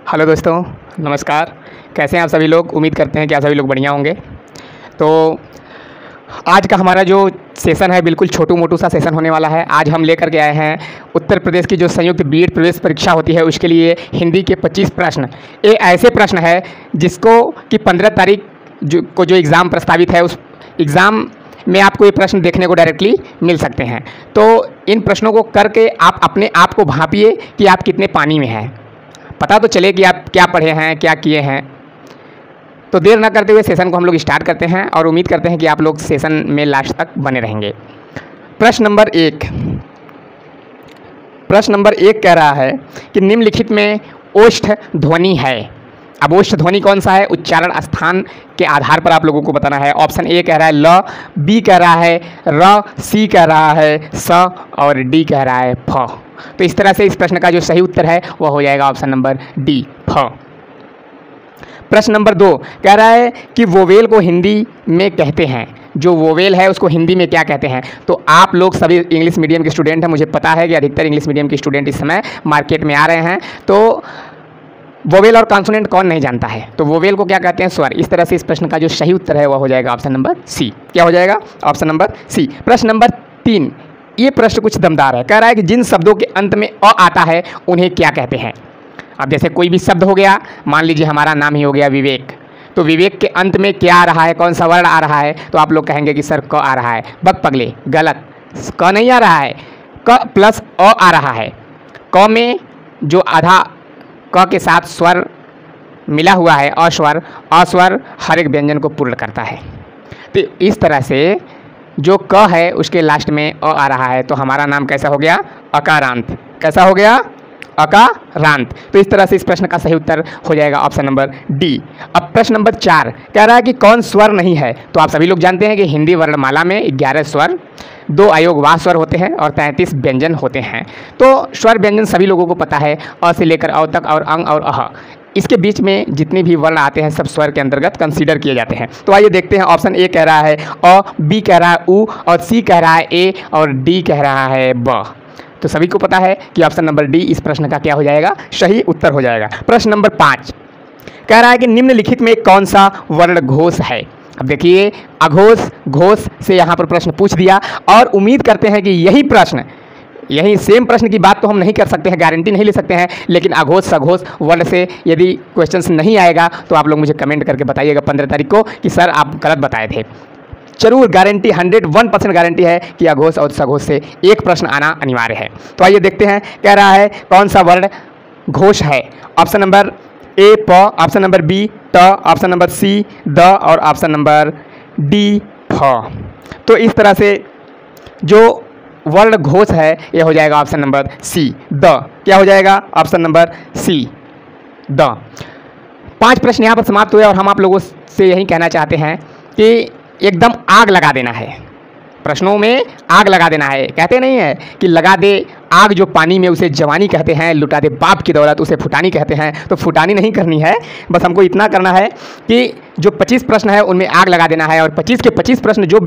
Hello दोस्तों, नमस्कार। कैसे हैं आप सभी लोग? उम्मीद करते हैं कि आप सभी लोग बढ़िया होंगे। तो आज का हमारा जो सेशन है बिल्कुल छोटू मोटू सा सेशन होने वाला है। आज हम लेकर के आए हैं उत्तर प्रदेश की जो संयुक्त बीएड प्रवेश परीक्षा होती है उसके लिए हिंदी के 25 प्रश्न। ये ऐसे प्रश्न है जिसको कि 15 तारीख जो एग्ज़ाम प्रस्तावित है उस एग्ज़ाम में आपको ये प्रश्न देखने को डायरेक्टली मिल सकते हैं। तो इन प्रश्नों को करके आप अपने आप को भांपिए कि आप कितने पानी में हैं, पता तो चले कि आप क्या पढ़े हैं, क्या किए हैं। तो देर ना करते हुए सेशन को हम लोग स्टार्ट करते हैं और उम्मीद करते हैं कि आप लोग सेशन में लास्ट तक बने रहेंगे। प्रश्न नंबर एक कह रहा है कि निम्नलिखित में ओष्ठ ध्वनि है। अब ओष्ठ ध्वनि कौन सा है, उच्चारण स्थान के आधार पर आप लोगों को बताना है। ऑप्शन ए कह रहा है ल, बी कह रहा है र, सी कह रहा है स और डी कह रहा है फ। तो इस तरह से इस प्रश्न का जो सही उत्तर है वह हो जाएगा ऑप्शन नंबर डी, फ। प्रश्न नंबर 2 कह रहा है कि वोवेल को हिंदी में कहते हैं, जो वोवेल है उसको हिंदी में क्या कहते हैं। तो आप लोग सभी इंग्लिश मीडियम के स्टूडेंट हैं, मुझे पता है कि अधिकतर इंग्लिश मीडियम के स्टूडेंट इस समय मार्केट में आ रहे हैं। तो वोवेल और कॉन्सोनेंट कौन नहीं जानता है, तो वोवेल को क्या कहते हैं, स्वर। इस तरह से इस प्रश्न का जो सही उत्तर है वह हो जाएगा ऑप्शन नंबर सी। क्या हो जाएगा? Option number C. प्रश्न नंबर 3, ये प्रश्न कुछ दमदार है। कह रहा है कि जिन शब्दों के अंत में अ आता है उन्हें क्या कहते हैं। अब जैसे कोई भी शब्द हो गया, मान लीजिए हमारा नाम ही हो गया विवेक, तो विवेक के अंत में क्या आ रहा है, कौन सा वर्ण आ रहा है, तो आप लोग कहेंगे कि सर क आ रहा है। बक पगले, गलत, क नहीं आ रहा है, क प्लस अ आ रहा है। क में जो आधा क के साथ स्वर मिला हुआ है अस्वर, अस्वर हर एक व्यंजन को पूर्ण करता है। तो इस तरह से जो क है उसके लास्ट में अ आ रहा है, तो हमारा नाम कैसा हो गया, अकारांत। कैसा हो गया? अकारांत। तो इस तरह से इस प्रश्न का सही उत्तर हो जाएगा ऑप्शन नंबर डी। अब प्रश्न नंबर 4 कह रहा है कि कौन स्वर नहीं है। तो आप सभी लोग जानते हैं कि हिंदी वर्णमाला में 11 स्वर, 2 अयोगवाह स्वर होते हैं और 33 व्यंजन होते हैं। तो स्वर व्यंजन सभी लोगों को पता है, अ से लेकर अ तक और अंग और अह, इसके बीच में जितने भी वर्ण आते हैं सब स्वर के अंतर्गत कंसीडर किए जाते हैं। तो आइए देखते हैं। ऑप्शन ए कह रहा है अ, बी कह रहा है उ और सी कह रहा है ए और डी कह रहा है ब। तो सभी को पता है कि ऑप्शन नंबर डी इस प्रश्न का क्या हो जाएगा, सही उत्तर हो जाएगा। प्रश्न नंबर 5 कह रहा है कि निम्नलिखित में कौन सा वर्ण घोष है। अब देखिए अघोष घोष से यहाँ पर प्रश्न पूछ दिया और उम्मीद करते हैं कि यही सेम प्रश्न की बात तो हम नहीं कर सकते हैं, गारंटी नहीं ले सकते हैं, लेकिन अघोष सघोष वर्ण से यदि क्वेश्चंस नहीं आएगा तो आप लोग मुझे कमेंट करके बताइएगा 15 तारीख को कि सर आप गलत बताए थे। जरूर गारंटी 101% गारंटी है कि अघोष और सघोष से एक प्रश्न आना अनिवार्य है। तो आइए देखते हैं। कह रहा है कौन सा वर्ण घोष है। ऑप्शन नंबर ए प, ऑप्शन नंबर बी त, ऑप्शन नंबर सी द और ऑप्शन नंबर डी फ। तो इस तरह से जो वर्ण घोष है यह हो जाएगा ऑप्शन नंबर सी द। क्या हो जाएगा? Option number see the. 5 प्रश्न यहाँ पर समाप्त हुए और हम आप लोगों से यही कहना चाहते हैं कि एकदम आग लगा देना है, प्रश्नों में आग लगा देना है। कहते नहीं है कि लगा दे आग जो पानी में उसे जवानी कहते हैं, लुटा दे बाप की दौलत उसे फुटानी कहते हैं। तो फुटानी नहीं करनी है, बस हमको इतना करना है कि जो 25 प्रश्न है उनमें आग लगा देना है और 25 के 25 प्रश्न जो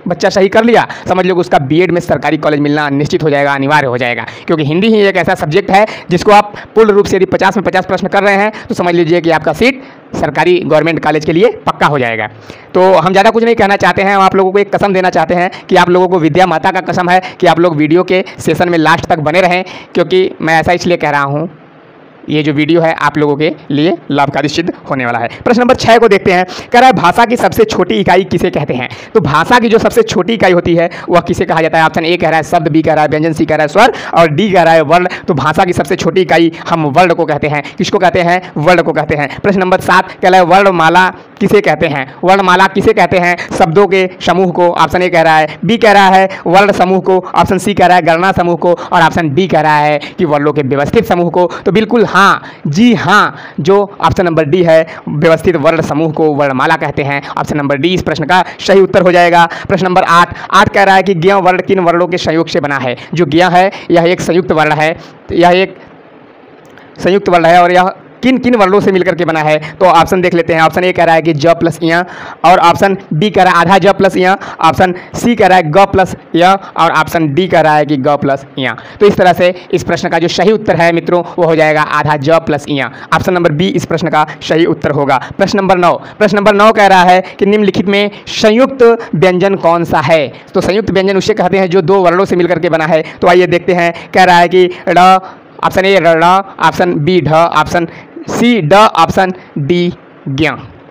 बच्चा सही कर लिया समझ लो उसका बीएड में सरकारी कॉलेज मिलना निश्चित हो जाएगा, अनिवार्य हो जाएगा। क्योंकि हिंदी ही एक ऐसा सब्जेक्ट है जिसको आप पूर्ण रूप से यदि 50 में 50 प्रश्न कर रहे हैं तो समझ लीजिए कि आपका सीट सरकारी गवर्नमेंट कॉलेज के लिए पक्का हो जाएगा। तो हम ज़्यादा कुछ नहीं कहना चाहते हैं, हम आप लोगों को एक कसम देना चाहते हैं कि आप लोगों को विद्या माता का कसम है कि आप लोग वीडियो के सेशन में लास्ट तक बने रहें, क्योंकि मैं ऐसा इसलिए कह रहा हूँ ये जो वीडियो है आप लोगों के लिए लाभकारी सिद्ध होने वाला है। प्रश्न नंबर 6 को देखते हैं। कह रहा है भाषा की सबसे छोटी इकाई किसे कहते हैं। तो भाषा की जो सबसे छोटी इकाई होती है वह किसे कहा जाता है। ऑप्शन ए कह रहा है शब्द, बी कह रहा है व्यंजन, सी कह रहा है स्वर और डी कह रहा है वर्ण। तो भाषा की सबसे छोटी इकाई हम वर्ण को कहते हैं। किसको कहते हैं? वर्ण को कहते हैं। प्रश्न नंबर 7 कह रहा है वर्णमाला किसे कहते हैं। वर्णमाला किसे कहते हैं? शब्दों के समूह को। ऑप्शन ए कह रहा है, बी कह रहा है वर्ण समूह को, ऑप्शन सी कह रहा है गणना समूह को और ऑप्शन डी कह रहा है कि वर्णों के व्यवस्थित समूह को। तो बिल्कुल हाँ, जी हाँ, जो ऑप्शन नंबर डी है व्यवस्थित वर्ण समूह को वर्णमाला कहते हैं। ऑप्शन नंबर डी इस प्रश्न का सही उत्तर हो जाएगा। प्रश्न नंबर 8 कह रहा है कि ज्ञ वर्ण किन वर्णों के संयोग से बना है। जो ज्ञ है यह एक संयुक्त वर्ण है, यह एक संयुक्त वर्ण है और यह किन किन वर्णों से मिलकर के बना है, तो ऑप्शन देख लेते हैं। ऑप्शन ए कह रहा है कि ज प्लस य, और ऑप्शन बी कह रहा है आधा ज प्लस य, ऑप्शन सी कह रहा है ग प्लस य, और ऑप्शन डी कह रहा है कि ग प्लस य। तो इस तरह से इस प्रश्न का जो सही उत्तर है मित्रों वो हो जाएगा आधा ज प्लस य। ऑप्शन नंबर बी इस प्रश्न का सही उत्तर होगा। प्रश्न नंबर 9, प्रश्न नंबर 9 कह रहा है कि निम्नलिखित में संयुक्त व्यंजन कौन सा है। तो संयुक्त व्यंजन उसे कहते हैं जो दो वर्णों से मिलकर के बना है। तो आइए देखते हैं। कह रहा है कि ड़, ऑप्शन ए ड़, ऑप्शन बी ढ, ऑप्शन सी ड, ऑप्शन डी ज्ञ।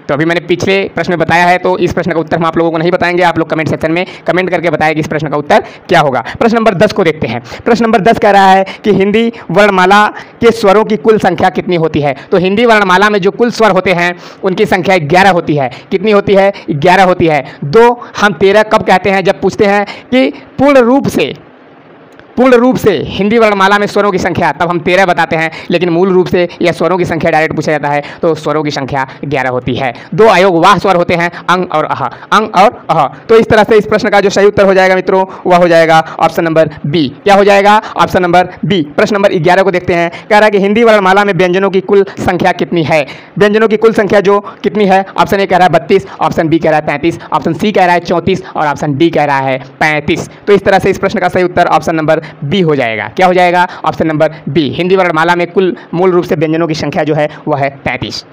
तो अभी मैंने पिछले प्रश्न में बताया है, तो इस प्रश्न का उत्तर हम आप लोगों को नहीं बताएंगे। आप लोग कमेंट सेक्शन में कमेंट करके बताएं कि इस प्रश्न का उत्तर क्या होगा। प्रश्न नंबर 10 को देखते हैं। प्रश्न नंबर 10 कह रहा है कि हिंदी वर्णमाला के स्वरों की कुल संख्या कितनी होती है। तो हिंदी वर्णमाला में जो कुल स्वर होते हैं उनकी संख्या 11 होती है। कितनी होती है? 11 होती है। दो हम 13 कब कहते हैं? जब पूछते हैं कि पूर्ण रूप से हिंदी वर्णमाला में स्वरों की संख्या, तब हम 13 बताते हैं। लेकिन मूल रूप से यह स्वरों की संख्या डायरेक्ट पूछा जाता है तो स्वरों की संख्या 11 होती है। दो अयोगवाह स्वर होते हैं, अंग और अह, अंग और अह। तो इस तरह से इस प्रश्न का जो सही उत्तर हो जाएगा मित्रों वह हो जाएगा ऑप्शन नंबर बी। क्या हो जाएगा? Option number B. प्रश्न नंबर 11 को देखते हैं। कह रहा है कि हिंदी वर्णमाला में व्यंजनों की कुल संख्या कितनी है। व्यंजनों की कुल संख्या जो कितनी है? ऑप्शन ए कह रहा है 32, ऑप्शन बी कह रहा है 33, ऑप्शन सी कह रहा है 34 और ऑप्शन डी कह रहा है 35। तो इस तरह से इस प्रश्न का सही उत्तर ऑप्शन नंबर बी हो जाएगा। क्या हो जाएगा? Option number B. हिंदी वर्णमाला में कुल मूल रूप से व्यंजनों की संख्या जो है वह है 35।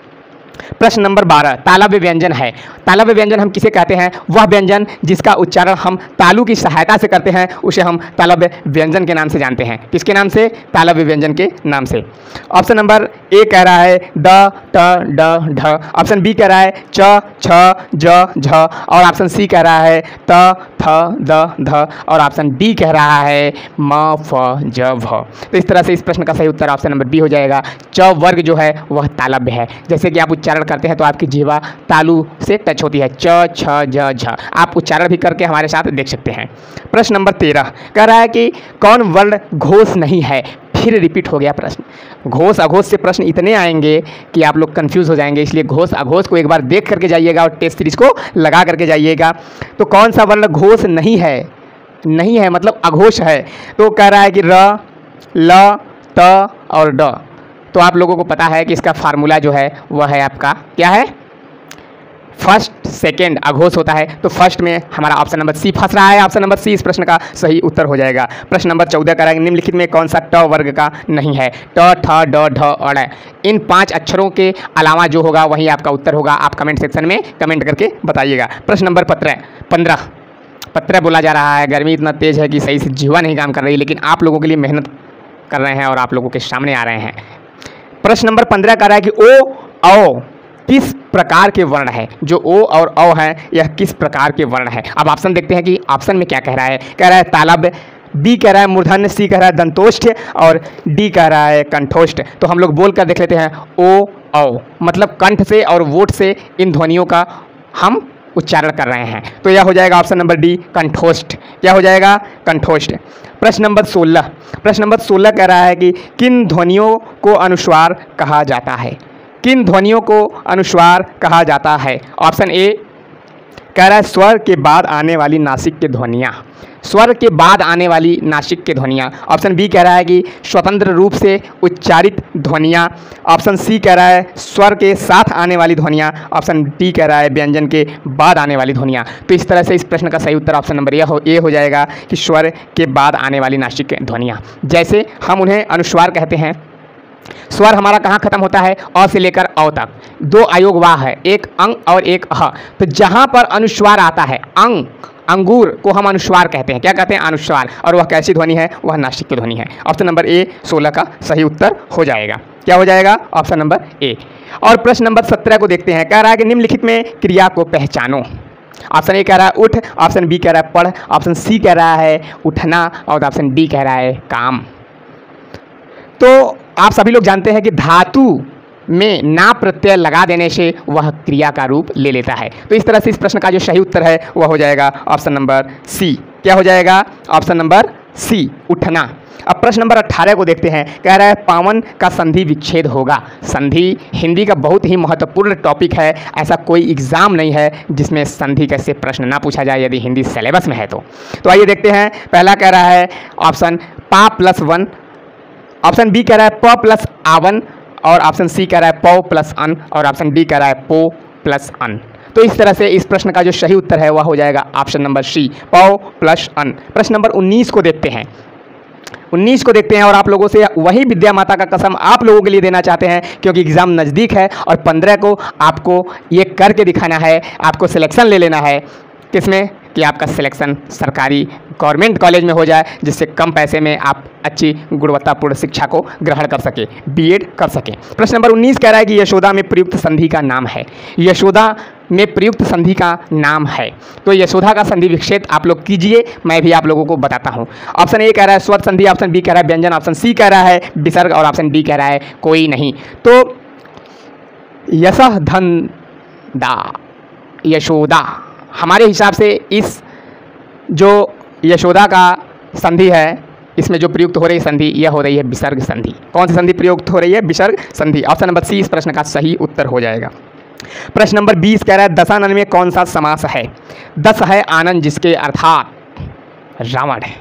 प्रश्न नंबर 12, तालव्य व्यंजन है। तालव्य व्यंजन हम किसे कहते हैं? वह व्यंजन जिसका उच्चारण हम तालु की सहायता से करते हैं उसे हम तालव्य व्यंजन के नाम से जानते हैं। किसके नाम से? तालव्य व्यंजन के नाम से। ऑप्शन नंबर ए कह रहा है ड, ट, ड, ढ, ऑप्शन बी कह रहा है च, छ, ज, झ, और ऑप्शन सी कह रहा है त, थ, द, ध, और ऑप्शन डी कह रहा है म, फ, ज, भ। तो इस तरह से इस प्रश्न का सही उत्तर ऑप्शन नंबर बी हो जाएगा। च वर्ग जो है वह तालव्य है। जैसे कि आप उच्चारण करते हैं तो आपकी जीवा तालु से टच होती है, च, छ, ज, झ। आप उच्चारण भी करके हमारे साथ देख सकते हैं। प्रश्न नंबर 13 कह रहा है कि कौन वर्ण घोष नहीं है। फिर रिपीट हो गया प्रश्न। घोष अघोष से प्रश्न इतने आएंगे कि आप लोग कंफ्यूज हो जाएंगे, इसलिए घोष अघोष को एक बार देख करके जाइएगा और टेस्ट सीरीज को लगा करके जाइएगा। तो कौन सा वर्ण घोष नहीं है? नहीं है मतलब अघोष है। तो कह रहा है कि र, ल, त और ड। तो आप लोगों को पता है कि इसका फार्मूला जो है वह है आपका क्या है? फर्स्ट सेकेंड अघोष होता है। तो फर्स्ट में हमारा ऑप्शन नंबर सी फंस रहा है। ऑप्शन नंबर सी इस प्रश्न का सही उत्तर हो जाएगा। प्रश्न नंबर 14 कह रहा है निम्नलिखित में कौन सा ट वर्ग का नहीं है। ट, ठ, ड, ढ और ड़। इन 5 अक्षरों के अलावा जो होगा वही आपका उत्तर होगा। आप कमेंट सेक्शन में कमेंट करके बताइएगा। प्रश्न नंबर 15 15 बोला जा रहा है। गर्मी इतना तेज़ है कि सही से जीवा नहीं काम कर रही, लेकिन आप लोगों के लिए मेहनत कर रहे हैं और आप लोगों के सामने आ रहे हैं। प्रश्न नंबर 15 कह रहा है कि ओ, औ किस प्रकार के वर्ण है। जो ओ और औ है यह किस प्रकार के वर्ण है। अब ऑप्शन देखते हैं कि ऑप्शन में क्या कह रहा है। कह रहा है तालव्य, बी कह रहा है मूर्धन्य, सी कह रहा है दंतोष्ठ और डी कह रहा है कंठोष्ठ। तो हम लोग बोल कर देख लेते हैं। ओ, औ मतलब कंठ से और वोट से इन ध्वनियों का हम उच्चारण कर रहे हैं। तो यह हो जाएगा ऑप्शन नंबर डी कंठोष्ठ। क्या हो जाएगा? कंठोष्ठ। प्रश्न नंबर 16 कह रहा है कि किन ध्वनियों को अनुस्वार कहा जाता है। किन ध्वनियों को अनुस्वार कहा जाता है। ऑप्शन ए कह रहा है स्वर के बाद आने वाली नासिक के ध्वनियाँ। स्वर के बाद आने वाली नासिक के ध्वनियाँ। ऑप्शन बी कह रहा है कि स्वतंत्र रूप से उच्चारित ध्वनियाँ। ऑप्शन सी कह रहा है स्वर के साथ आने वाली ध्वनियाँ। ऑप्शन डी कह रहा है व्यंजन के बाद आने वाली ध्वनियाँ। तो इस तरह से इस प्रश्न का सही उत्तर ऑप्शन नंबर ए हो जाएगा कि स्वर के बाद आने वाली नासिक ध्वनियाँ। जैसे हम उन्हें अनुस्वार कहते हैं। स्वर हमारा कहाँ खत्म होता है? अ से लेकर औ तक। दो अयोगवाह है, एक अंग और एक अह। तो जहाँ पर अनुस्वार आता है, अंगूर को हम अनुस्वार कहते हैं। क्या कहते हैं? अनुस्वार। और वह कैसी ध्वनि है? वह नासिक की ध्वनि है। ऑप्शन नंबर ए 16 का सही उत्तर हो जाएगा। क्या हो जाएगा? Option number A. और प्रश्न नंबर 17 को देखते हैं। कह रहा है कि निम्नलिखित में क्रिया को पहचानो। ऑप्शन ए कह रहा है उठ, ऑप्शन बी कह रहा है पढ़, ऑप्शन सी कह रहा है उठना और ऑप्शन डी कह रहा है काम। तो आप सभी लोग जानते हैं कि धातु में ना प्रत्यय लगा देने से वह क्रिया का रूप ले लेता है। तो इस तरह से इस प्रश्न का जो सही उत्तर है वह हो जाएगा ऑप्शन नंबर सी। क्या हो जाएगा? ऑप्शन नंबर सी उठना। अब प्रश्न नंबर 18 को देखते हैं। कह रहा है पावन का संधि विच्छेद होगा। संधि हिंदी का बहुत ही महत्वपूर्ण टॉपिक है। ऐसा कोई एग्जाम नहीं है जिसमें संधि कैसे प्रश्न ना पूछा जाए यदि हिंदी सिलेबस में है तो आइए देखते हैं। पहला कह रहा है ऑप्शन पा प्लस वन, ऑप्शन बी कह रहा है प प्लस आवन, और ऑप्शन सी कह रहा है पौ प्लस अन और ऑप्शन डी कह रहा है पो प्लस अन। तो इस तरह से इस प्रश्न का जो सही उत्तर है वह हो जाएगा ऑप्शन नंबर सी पौ प्लस अन। प्रश्न नंबर 19 को देखते हैं। 19 को देखते हैं और आप लोगों से वही विद्या माता का कसम आप लोगों के लिए देना चाहते हैं क्योंकि एग्ज़ाम नज़दीक है और 15 को आपको ये करके दिखाना है, आपको सिलेक्शन ले लेना है। किसमें कि आपका सिलेक्शन सरकारी गवर्नमेंट कॉलेज में हो जाए, जिससे कम पैसे में आप अच्छी गुणवत्तापूर्ण शिक्षा को ग्रहण कर सके, बीएड कर सकें। प्रश्न नंबर 19 कह रहा है कि यशोदा में प्रयुक्त संधि का नाम है। यशोदा में प्रयुक्त संधि का नाम है, तो यशोदा का संधि विच्छेद आप लोग कीजिए, मैं भी आप लोगों को बताता हूँ। ऑप्शन ए कह रहा है स्वर संधि, ऑप्शन बी कह रहा है व्यंजन, ऑप्शन सी कह रहा है विसर्ग और ऑप्शन डी कह रहा है कोई नहीं। तो यशः धन दा यशोदा हमारे हिसाब से इस जो यशोदा का संधि है इसमें जो प्रयुक्त हो रही संधि यह हो रही है विसर्ग संधि। कौन सी संधि प्रयुक्त हो रही है? विसर्ग संधि। ऑप्शन नंबर सी इस प्रश्न का सही उत्तर हो जाएगा। प्रश्न नंबर 20 कह रहा है दशानन में कौन सा समास है? दस है आनंद जिसके अर्थात रावण है।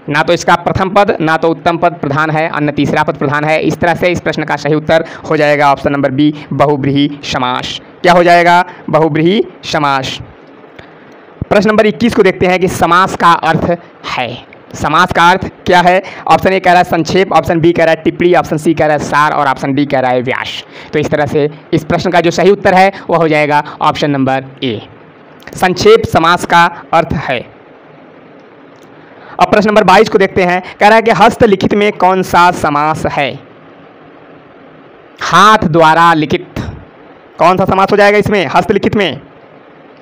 ना तो इसका प्रथम पद ना तो उत्तम पद प्रधान है, अन्य तीसरा पद प्रधान है। इस तरह से इस प्रश्न का सही उत्तर हो जाएगा ऑप्शन नंबर बी बहुब्रीहि समास। क्या हो जाएगा? बहुब्रीहि समास। प्रश्न नंबर 21 को देखते हैं कि समास का अर्थ है। समास का अर्थ क्या है? ऑप्शन ए कह रहा है संक्षेप, ऑप्शन बी कह रहा है टिप्पणी, ऑप्शन सी कह रहा है सार और ऑप्शन डी कह रहा है व्यास। तो इस तरह से इस प्रश्न का जो सही उत्तर है वह हो जाएगा ऑप्शन नंबर ए, संक्षेप समास का अर्थ है। अब प्रश्न नंबर 22 को देखते हैं। कह रहा है कि हस्तलिखित में कौन सा समास है? हाथ द्वारा लिखित। कौन सा समास हो जाएगा इसमें? हस्तलिखित में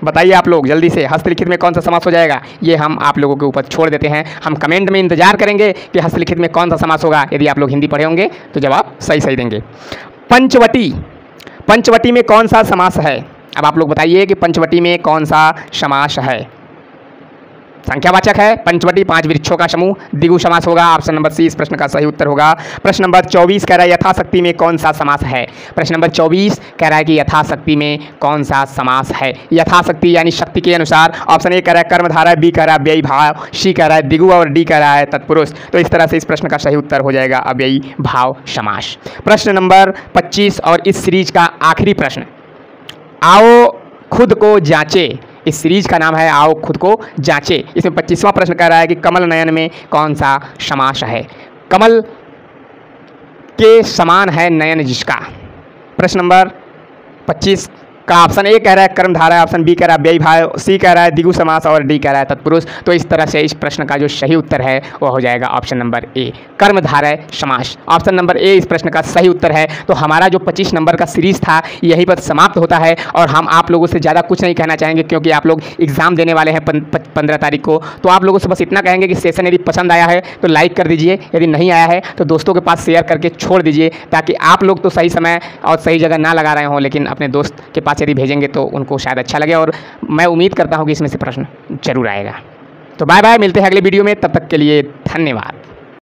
बताइए आप लोग जल्दी से, हस्तलिखित में कौन सा समास हो जाएगा? ये हम आप लोगों के ऊपर छोड़ देते हैं। हम कमेंट में इंतजार करेंगे कि हस्तलिखित में कौन सा समास होगा। यदि आप लोग हिंदी पढ़े होंगे तो जवाब सही देंगे। पंचवटी, पंचवटी में कौन सा समास है? अब आप लोग बताइए कि पंचवटी में कौन सा समास है? संख्यावाचक है। पंचवटी 5 वृक्षों का समूह, द्विगु समास होगा। ऑप्शन नंबर सी इस प्रश्न का सही उत्तर होगा। प्रश्न नंबर 24 कह रहा है यथाशक्ति में कौन सा समास है? प्रश्न नंबर 24 कह रहा है कि यथाशक्ति में कौन सा समास है? यथाशक्ति यानी शक्ति के अनुसार। ऑप्शन ए कह रहा है कर्मधारा, बी कह रहा है व्ययी भाव, सी कह रहा है द्विगु और डी कह रहा है तत्पुरुष। तो इस तरह से इस प्रश्न का सही उत्तर हो जाएगा अव्ययी भाव समास। प्रश्न नंबर 25 और इस सीरीज का आखिरी प्रश्न, आओ खुद को जांचे। इस सीरीज का नाम है आओ खुद को जांचे। इसमें 25वां प्रश्न कह रहा है कि कमल नयन में कौन सा समास है? कमल के समान है नयन जिसका। प्रश्न नंबर 25 का ऑप्शन ए कह रहा है कर्मधारय, ऑप्शन बी कह रहा है व्ययी भाव, सी कह रहा है द्विगु समास और डी कह रहा है तत्पुरुष। तो इस तरह से इस प्रश्न का जो सही उत्तर है वह हो जाएगा ऑप्शन नंबर ए कर्मधारय समास। ऑप्शन नंबर ए इस प्रश्न का सही उत्तर है। तो हमारा जो 25 नंबर का सीरीज था यहीं पर समाप्त होता है और हम आप लोगों से ज़्यादा कुछ नहीं कहना चाहेंगे क्योंकि आप लोग एग्जाम देने वाले हैं 15 तारीख को। तो आप लोगों से बस इतना कहेंगे कि सेशन यदि पसंद आया है तो लाइक कर दीजिए, यदि नहीं आया है तो दोस्तों के पास शेयर करके छोड़ दीजिए, ताकि आप लोग तो सही समय और सही जगह ना लगा रहे हों लेकिन अपने दोस्त के पास यदि भेजेंगे तो उनको शायद अच्छा लगे और मैं उम्मीद करता हूं कि इसमें से प्रश्न जरूर आएगा। तो बाय बाय, मिलते हैं अगले वीडियो में, तब तक के लिए धन्यवाद।